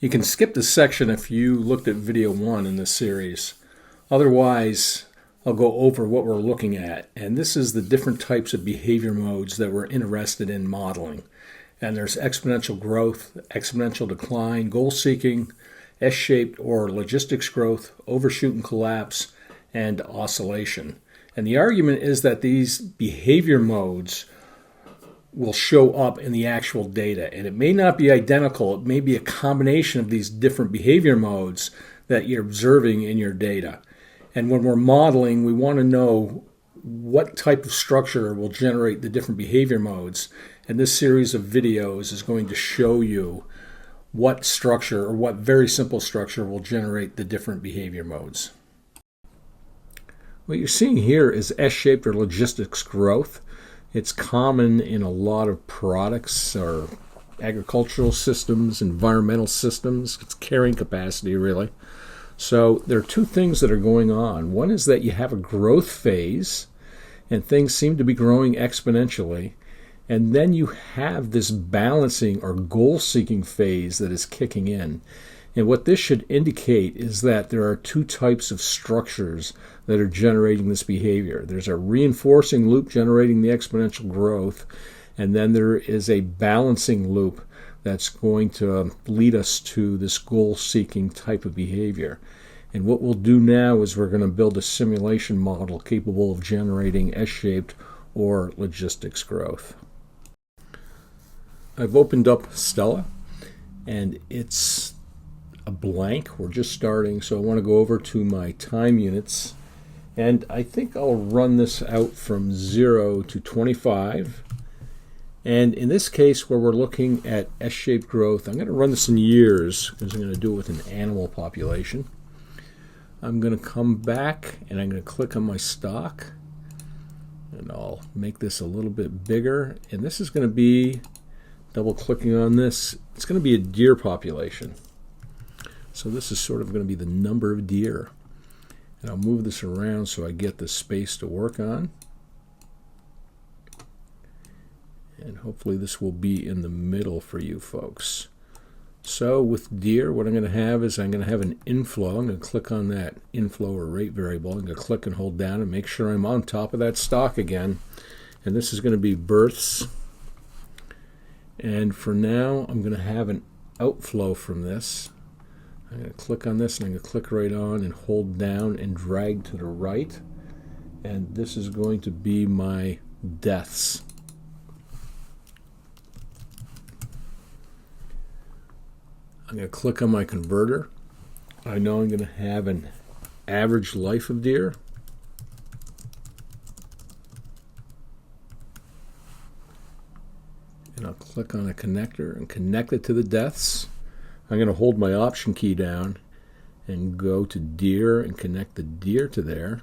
You can skip this section if you looked at video 1 in this series. Otherwise, I'll go over what we're looking at. And this is the different types of behavior modes that we're interested in modeling. And there's exponential growth, exponential decline, goal-seeking, S-shaped or logistics growth, overshoot and collapse, and oscillation. And the argument is that these behavior modes will show up in the actual data. And it may not be identical. It may be a combination of these different behavior modes that you're observing in your data. And when we're modeling, we want to know what type of structure will generate the different behavior modes. And this series of videos is going to show you what structure, or what very simple structure, will generate the different behavior modes. What you're seeing here is S-shaped or logistics growth. It's common in a lot of products or agricultural systems, environmental systems. It's carrying capacity, really. So there are two things that are going on. One is that you have a growth phase, and things seem to be growing exponentially. And then you have this balancing or goal-seeking phase that is kicking in. And what this should indicate is that there are two types of structures that are generating this behavior. There's a reinforcing loop generating the exponential growth, and then there is a balancing loop that's going to lead us to this goal-seeking type of behavior. And what we'll do now is we're going to build a simulation model capable of generating S-shaped or logistics growth. I've opened up Stella, and it's a blank. We're just starting, so I want to go over to my time units, and I think I'll run this out from 0 to 25. And in this case, where we're looking at S-shaped growth, I'm going to run this in years because I'm going to do it with an animal population. I'm going to come back and I'm going to click on my stock, and I'll make this a little bit bigger, and this is going to be, double clicking on this, it's going to be a deer population. So this is sort of going to be the number of deer. And I'll move this around so I get the space to work on. And hopefully this will be in the middle for you folks. So with deer, what I'm going to have is I'm going to have an inflow. I'm going to click on that inflow or rate variable. I'm going to click and hold down and make sure I'm on top of that stock again. And this is going to be births. And for now, I'm going to have an outflow from this. I'm going to click on this, and I'm going to click right on and hold down and drag to the right. And this is going to be my deaths. I'm going to click on my converter. I know I'm going to have an average life of deer. And I'll click on a connector and connect it to the deaths. I'm going to hold my Option key down and go to deer and connect the deer to there.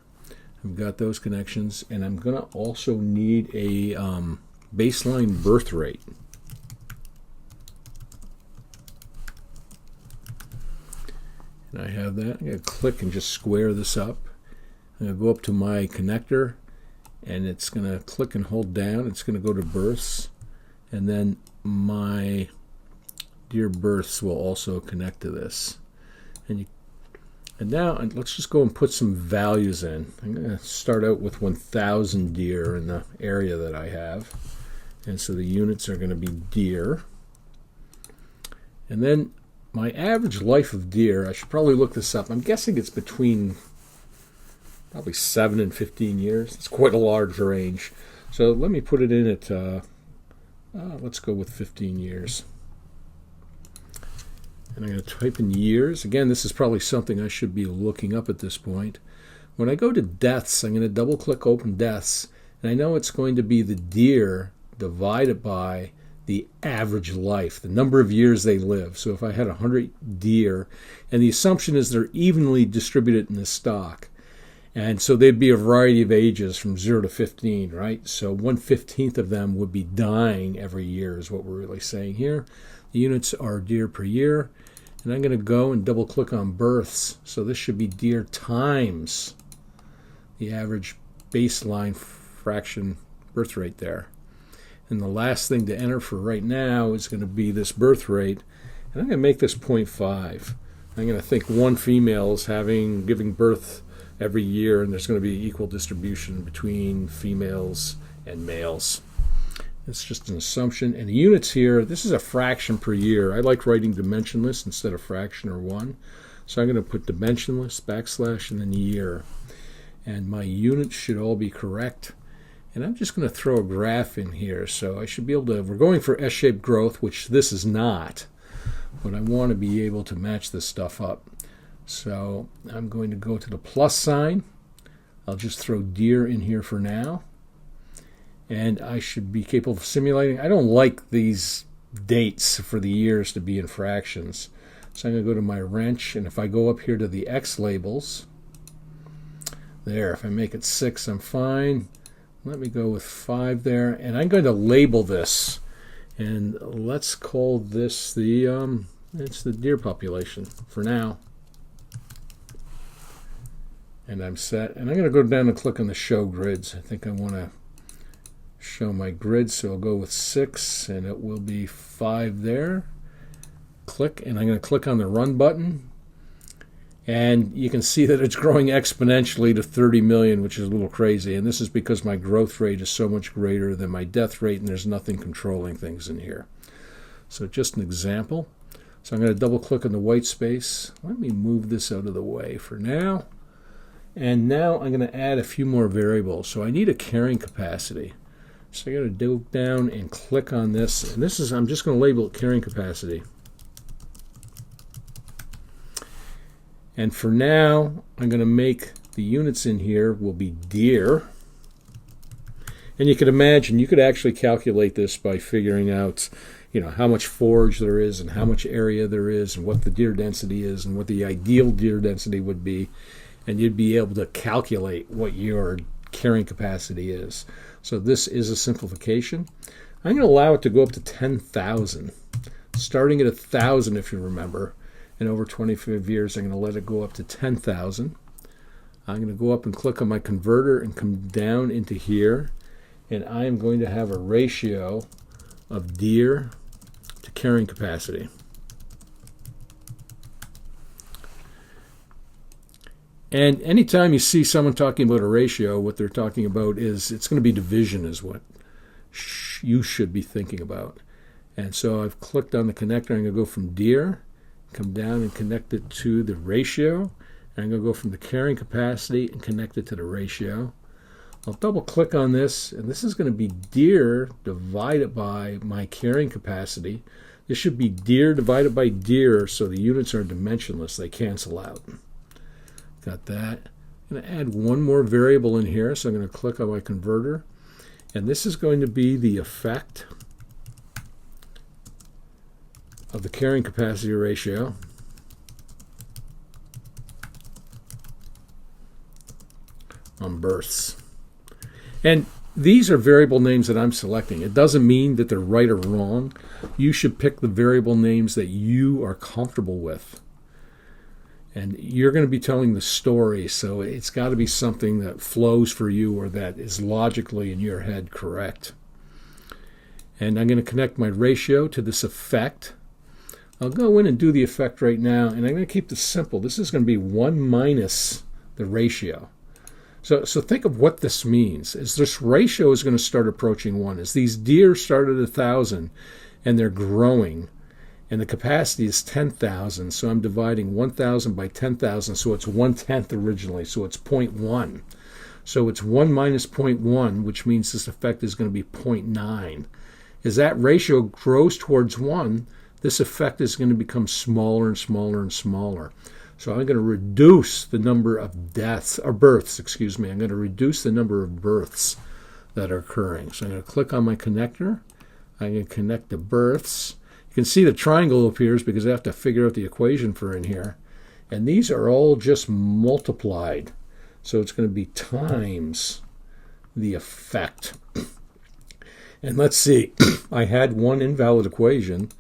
I've got those connections, and I'm going to also need a baseline birth rate. And I have that. I'm going to click and just square this up. I'm going to go up to my connector, and it's going to click and hold down. It's going to go to births, and then my deer births will also connect to this. And now let's just go and put some values in. I'm going to start out with 1,000 deer in the area that I have. And so the units are going to be deer. And then my average life of deer, I should probably look this up. I'm guessing it's between probably 7 and 15 years. It's quite a large range. So let me put it in at, let's go with 15 years. And I'm going to type in years. Again, this is probably something I should be looking up at this point. When I go to deaths, I'm going to double click open deaths. And I know it's going to be the deer divided by the average life, the number of years they live. So if I had 100 deer, and the assumption is they're evenly distributed in the stock. And so they'd be a variety of ages from 0 to 15, right? So 1/15 of them would be dying every year is what we're really saying here. The units are deer per year. And I'm going to go and double click on births. So this should be deer times the average baseline fraction birth rate there. And the last thing to enter for right now is going to be this birth rate. And I'm going to make this 0.5. I'm going to think one female is giving birth every year, and there's going to be equal distribution between females and males. It's just an assumption. And the units here, this is a fraction per year. I like writing dimensionless instead of fraction or 1. So I'm going to put dimensionless, backslash, and then year. And my units should all be correct. And I'm just going to throw a graph in here. So I should be able to, we're going for S-shaped growth, which this is not. But I want to be able to match this stuff up. So I'm going to go to the plus sign. I'll just throw deer in here for now. And I should be capable of simulating. I don't like these dates for the years to be in fractions. So I'm going to go to my wrench, and if I go up here to the X labels, there, if I make it 6, I'm fine. Let me go with 5 there, and I'm going to label this. And let's call this it's the deer population for now. And I'm set. And I'm going to go down and click on the show grids. I think I want to show my grid, so I'll go with 6, and it will be 5 there. Click, and I'm going to click on the run button, and you can see that it's growing exponentially to 30 million, which is a little crazy, and this is because my growth rate is so much greater than my death rate, and there's nothing controlling things in here. So just an example. So I'm going to double click on the white space. Let me move this out of the way for now. And now I'm going to add a few more variables. So I need a carrying capacity. So I got to go down and click on this, and this is, I'm just going to label it carrying capacity. And for now, I'm going to make the units in here will be deer. And you can imagine, you could actually calculate this by figuring out, how much forage there is and how much area there is and what the deer density is and what the ideal deer density would be. And you'd be able to calculate what your carrying capacity is. So this is a simplification. I'm going to allow it to go up to 10,000, starting at 1,000 if you remember. And over 25 years, I'm going to let it go up to 10,000. I'm going to go up and click on my converter and come down into here. And I am going to have a ratio of deer to carrying capacity. And anytime you see someone talking about a ratio, what they're talking about is it's going to be division is what you should be thinking about. And so I've clicked on the connector. I'm going to go from deer, come down and connect it to the ratio. And I'm going to go from the carrying capacity and connect it to the ratio. I'll double click on this, and this is going to be deer divided by my carrying capacity. This should be deer divided by deer, so the units are dimensionless. They cancel out. Got that. I'm going to add one more variable in here, so I'm going to click on my converter. And this is going to be the effect of the carrying capacity ratio on births. And these are variable names that I'm selecting. It doesn't mean that they're right or wrong. You should pick the variable names that you are comfortable with. And you're going to be telling the story, so it's got to be something that flows for you or that is logically in your head correct. And I'm going to connect my ratio to this effect. I'll go in and do the effect right now, and I'm going to keep this simple. This is going to be 1 minus the ratio. So think of what this means. As this ratio is going to start approaching 1. As these deer start at 1,000 and they're growing, and the capacity is 10,000, so I'm dividing 1,000 by 10,000, so it's 1/10 originally, so it's 0.1. So it's 1 minus 0.1, which means this effect is going to be 0.9. As that ratio grows towards 1, this effect is going to become smaller and smaller and smaller. So I'm going to reduce the number of births. I'm going to reduce the number of births that are occurring. So I'm going to click on my connector. I'm going to connect the births. You can see the triangle appears because I have to figure out the equation for in here. And these are all just multiplied. So it's going to be times the effect. And let's see. I had one invalid equation.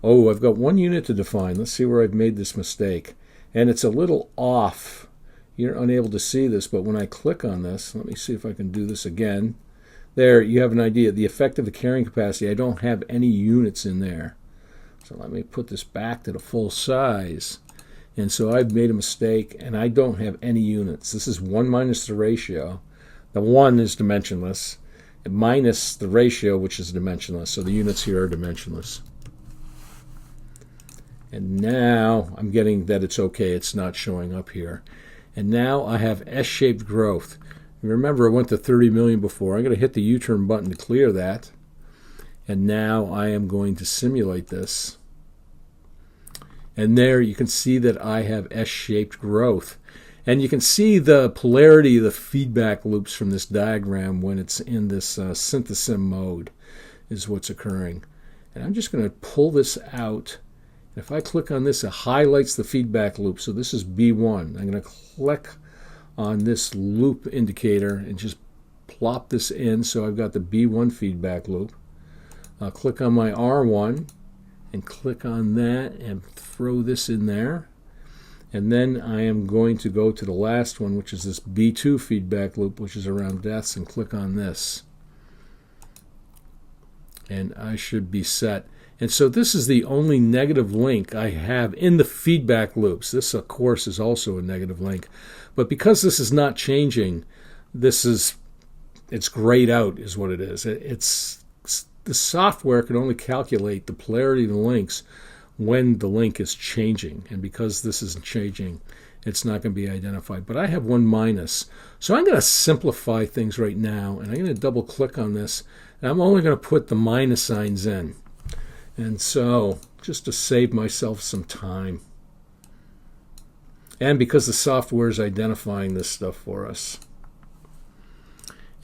Oh, I've got one unit to define. Let's see where I've made this mistake. And it's a little off. You're unable to see this, but when I click on this, let me see if I can do this again. There, you have an idea. The effect of the carrying capacity, I don't have any units in there. So let me put this back to the full size. And so I've made a mistake, and I don't have any units. This is 1 minus the ratio. The 1 is dimensionless, minus the ratio, which is dimensionless. So the units here are dimensionless. And now I'm getting that it's okay. It's not showing up here. And now I have S-shaped growth. Remember, I went to 30 million before. I'm going to hit the U-turn button to clear that. And now I am going to simulate this. And there you can see that I have S-shaped growth. And you can see the polarity of the feedback loops from this diagram when it's in this synthesis mode is what's occurring. And I'm just going to pull this out. And if I click on this, it highlights the feedback loop. So this is B1. I'm going to click on this loop indicator and just plop this in. So I've got the B1 feedback loop. I'll click on my R1 and click on that and throw this in there. And then I am going to go to the last one, which is this B2 feedback loop, which is around deaths, and click on this. And I should be set. And so this is the only negative link I have in the feedback loops. This, of course, is also a negative link. But because this is not changing, it's grayed out is what it is. The software can only calculate the polarity of the links when the link is changing. And because this isn't changing, it's not going to be identified. But I have 1 minus. So I'm going to simplify things right now. And I'm going to double click on this. And I'm only going to put the minus signs in. And so, just to save myself some time. And because the software is identifying this stuff for us.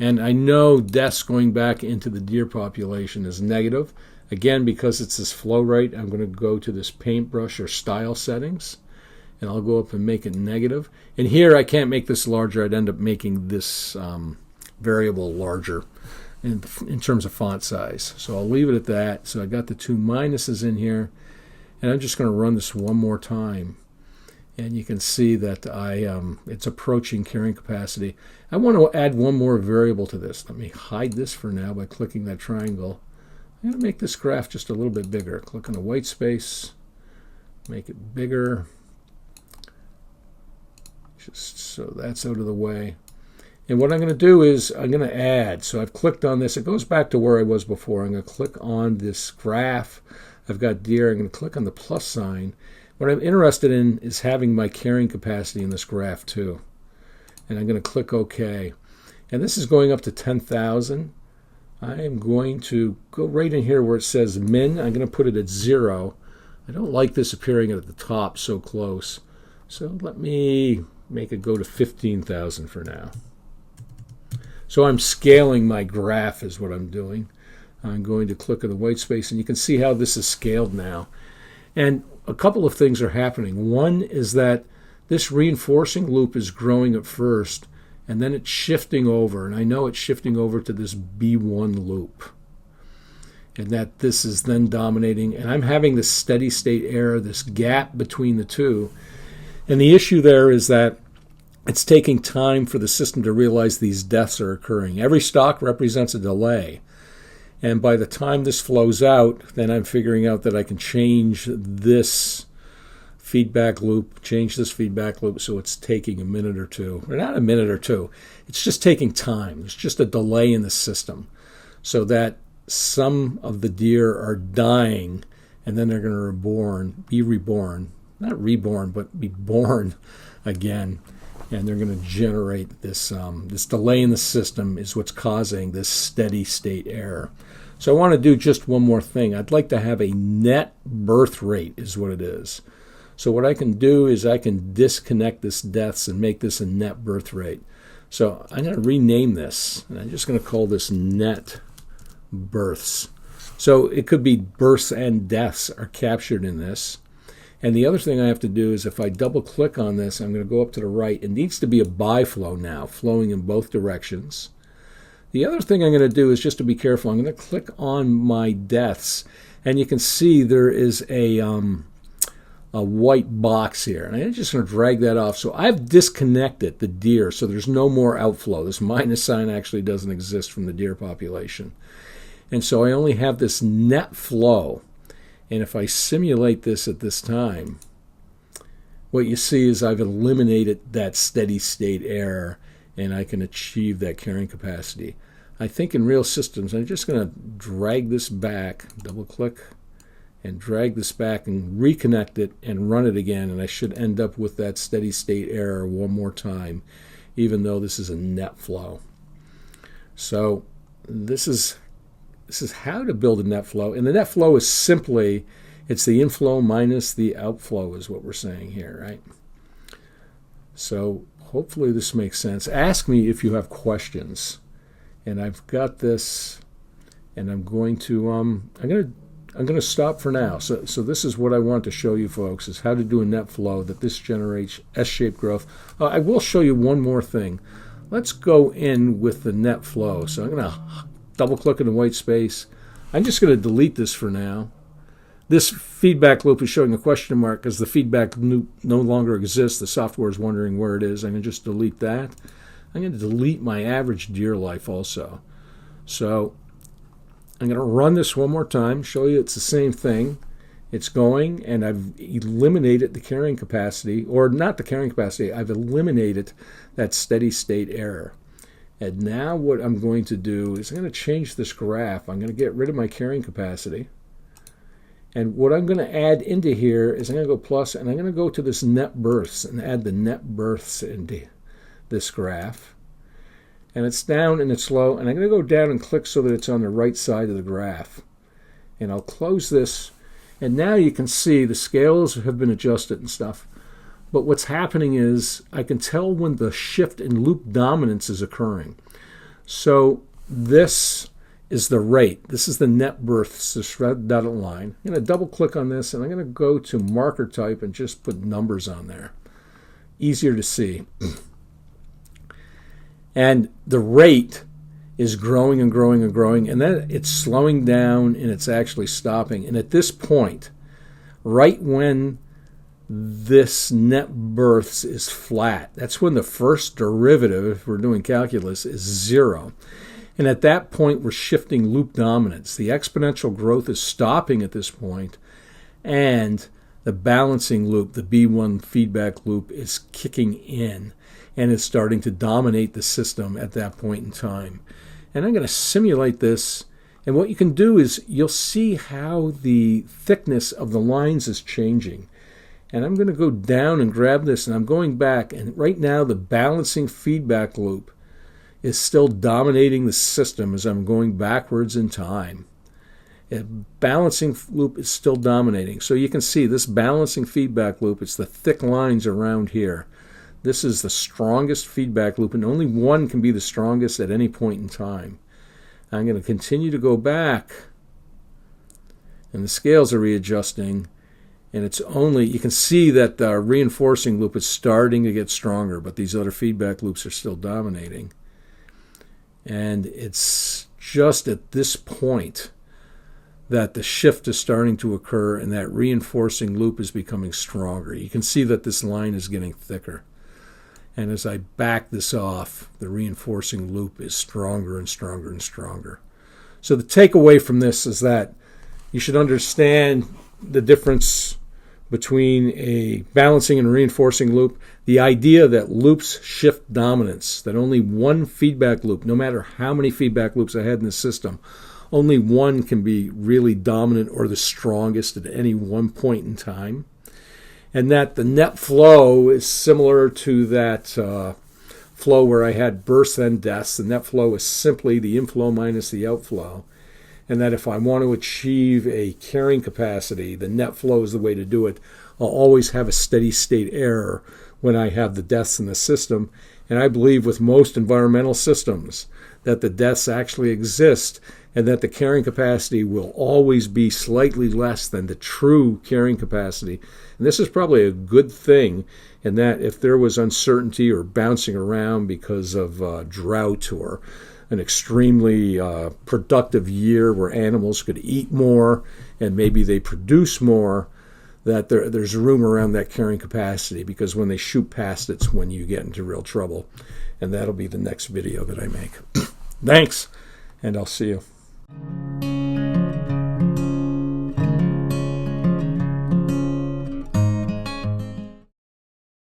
And I know deaths going back into the deer population is negative. Again, because it's this flow rate, I'm going to go to this paintbrush or style settings. And I'll go up and make it negative. And here I can't make this larger. I'd end up making this variable larger in terms of font size. So I'll leave it at that. So I got the 2 minuses in here. And I'm just going to run this one more time. And you can see that it's approaching carrying capacity. I want to add one more variable to this. Let me hide this for now by clicking that triangle. I'm going to make this graph just a little bit bigger. Click on the white space. Make it bigger. Just so that's out of the way. And what I'm going to do is I'm going to add. So I've clicked on this. It goes back to where I was before. I'm going to click on this graph. I've got deer. I'm going to click on the plus sign. What I'm interested in is having my carrying capacity in this graph too. And I'm going to click OK. And this is going up to 10,000. I am going to go right in here where it says min. I'm going to put it at 0. I don't like this appearing at the top so close. So let me make it go to 15,000 for now. So I'm scaling my graph is what I'm doing. I'm going to click on the white space, and you can see how this is scaled now. And a couple of things are happening. One is that this reinforcing loop is growing at first, and then it's shifting over. And I know it's shifting over to this B1 loop. And that this is then dominating. And I'm having this steady state error, this gap between the two. And the issue there is that it's taking time for the system to realize these deaths are occurring. Every stock represents a delay. And by the time this flows out, then I'm figuring out that I can change this feedback loop, so it's taking a minute or two. Or not a minute or two. It's just taking time. It's just a delay in the system. So that some of the deer are dying, and then they're going to be reborn. Not reborn, but be born again. And they're going to generate this this delay in the system is what's causing this steady state error. So I want to do just one more thing. I'd like to have a net birth rate is what it is. So what I can do is I can disconnect this deaths and make this a net birth rate. So I'm going to rename this, and I'm just going to call this net births. So it could be births and deaths are captured in this. And the other thing I have to do is if I double click on this, I'm going to go up to the right. It needs to be a biflow now, flowing in both directions. The other thing I'm going to do is just to be careful. I'm going to click on my deaths, and you can see there is a white box here. And I'm just going to drag that off. So I've disconnected the deer, so there's no more outflow. This minus sign actually doesn't exist from the deer population. And so I only have this net flow. And if I simulate this at this time, what you see is I've eliminated that steady state error, and I can achieve that carrying capacity. I think in real systems, I'm just going to drag this back, double click, and drag this back and reconnect it and run it again, and I should end up with that steady state error one more time, even though this is a net flow. So this is how to build a net flow, and the net flow is simply, it's the inflow minus the outflow is what we're saying here, right? So hopefully this makes sense. Ask me if you have questions. And I've got this, and I'm going to stop for now. So this is what I want to show you folks, is how to do a net flow that this generates S-shaped growth. I will show you one more thing. Let's go in with the net flow. So I'm going to double click in the white space. I'm just going to delete this for now. This feedback loop is showing a question mark because the feedback loop no longer exists. The software is wondering where it is. I'm going to just delete that. I'm going to delete my average deer life also. So I'm going to run this one more time, show you it's the same thing. It's going, and I've eliminated the carrying capacity, or not the carrying capacity, I've eliminated that steady state error. And now what I'm going to do is I'm going to change this graph. I'm going to get rid of my carrying capacity. And what I'm going to add into here is I'm going to go plus, and I'm going to go to this net births and add the net births into this graph. And it's down and it's low, and I'm going to go down and click so that it's on the right side of the graph. And I'll close this, and now you can see the scales have been adjusted and stuff. But what's happening is I can tell when the shift in loop dominance is occurring. So this is the rate. This is the net births, this red dotted line. I'm going to double click on this, and I'm going to go to marker type and just put numbers on there. Easier to see. And the rate is growing and growing and growing, and then it's slowing down and it's actually stopping. And at this point, right when this net births is flat, that's when the first derivative, if we're doing calculus, is 0. And at that point, we're shifting loop dominance. The exponential growth is stopping at this point, and the balancing loop, the B1 feedback loop, is kicking in, and it's starting to dominate the system at that point in time. And I'm going to simulate this, and what you can do is you'll see how the thickness of the lines is changing. And I'm going to go down and grab this, and I'm going back, and right now the balancing feedback loop is still dominating the system as I'm going backwards in time. A balancing loop is still dominating. So you can see this balancing feedback loop, it's the thick lines around here. This is the strongest feedback loop, and only one can be the strongest at any point in time. I'm going to continue to go back, and the scales are readjusting, and it's only, you can see that the reinforcing loop is starting to get stronger, but these other feedback loops are still dominating. And it's just at this point that the shift is starting to occur, and that reinforcing loop is becoming stronger. You can see that this line is getting thicker. And as I back this off, the reinforcing loop is stronger and stronger and stronger. So the takeaway from this is that you should understand the difference between a balancing and reinforcing loop. The idea that loops shift dominance, that only one feedback loop, no matter how many feedback loops I had in the system, only one can be really dominant or the strongest at any one point in time. And that the net flow is similar to that flow where I had bursts and deaths. The net flow is simply the inflow minus the outflow. And that if I want to achieve a carrying capacity, the net flow is the way to do it. I'll always have a steady state error when I have the deaths in the system. And I believe with most environmental systems that the deaths actually exist, and that the carrying capacity will always be slightly less than the true carrying capacity. And this is probably a good thing, in that if there was uncertainty or bouncing around because of drought or an extremely productive year where animals could eat more and maybe they produce more, that there's room around that carrying capacity, because when they shoot past it's when you get into real trouble. And that'll be the next video that I make. Thanks, and I'll see you.